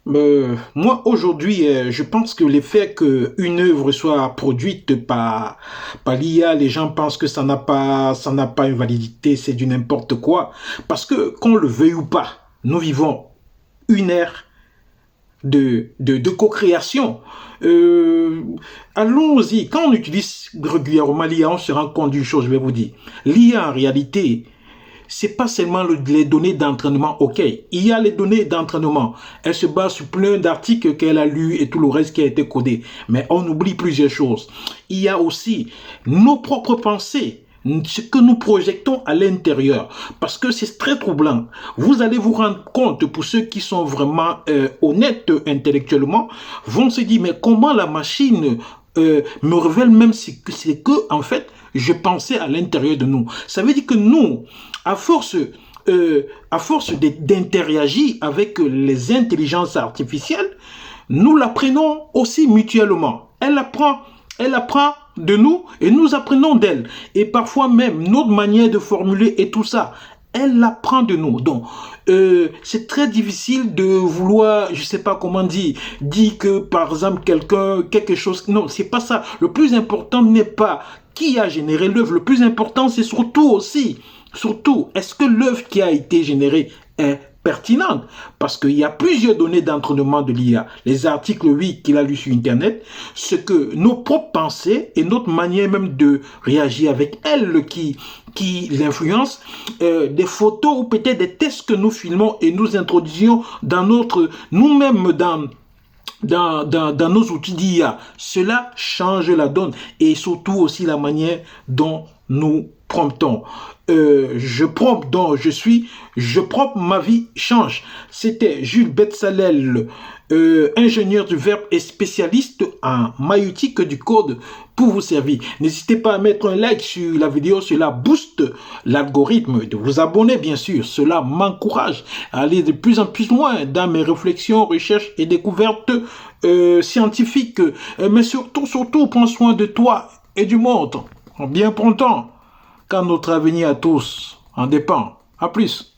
Moi, aujourd'hui, je pense que l'effet qu'une œuvre soit produite par l'IA, les gens pensent que ça n'a pas une validité, c'est du n'importe quoi. Parce que, qu'on le veuille ou pas, nous vivons une ère de co-création. Euh, Allons-y, quand on utilise régulièrement l'IA, on se rend compte d'une chose, je vais vous dire. L'IA, en réalité, c'est pas seulement les données d'entraînement, ok. Il y a les données d'entraînement. Elle se base sur plein d'articles qu'elle a lus et tout le reste qui a été codé. Mais on oublie plusieurs choses. Il y a aussi nos propres pensées, ce que nous projetons à l'intérieur. Parce que c'est très troublant. Vous allez vous rendre compte, pour ceux qui sont vraiment honnêtes intellectuellement, vont se dire, mais comment la machine me révèle même ce que, en fait, je pensais à l'intérieur de nous. Ça veut dire que nous, à force d'interagir avec les intelligences artificielles, nous l'apprenons aussi mutuellement. Elle apprend de nous et nous apprenons d'elle. Et parfois même, notre manière de formuler et tout ça, elle apprend de nous. Donc, c'est très difficile de vouloir, je sais pas comment dire que par exemple quelque chose. Non, c'est pas ça. Le plus important n'est pas qui a généré l'œuvre. Le plus important, c'est surtout, est-ce que l'œuvre qui a été générée est pertinente? Parce qu'il y a plusieurs données d'entraînement de l'IA. Les articles, oui, qu'il a lus sur Internet, ce que nos propres pensées et notre manière même de réagir avec elle qui l'influence, des photos ou peut-être des tests que nous filmons et nous introduisions dans nous-mêmes dans nos outils d'IA. Cela change la donne et surtout aussi la manière dont nous promptons. Je prompte donc je prompte, ma vie change. C'était Jules Betsalel, ingénieur du verbe et spécialiste en maïeutique du code pour vous servir. N'hésitez pas à mettre un like sur la vidéo, cela booste l'algorithme, de vous abonner bien sûr, cela m'encourage à aller de plus en plus loin dans mes réflexions, recherches et découvertes scientifiques. Mais surtout, prends soin de toi et du monde. Bien pronto, car notre avenir à tous en dépend. À plus.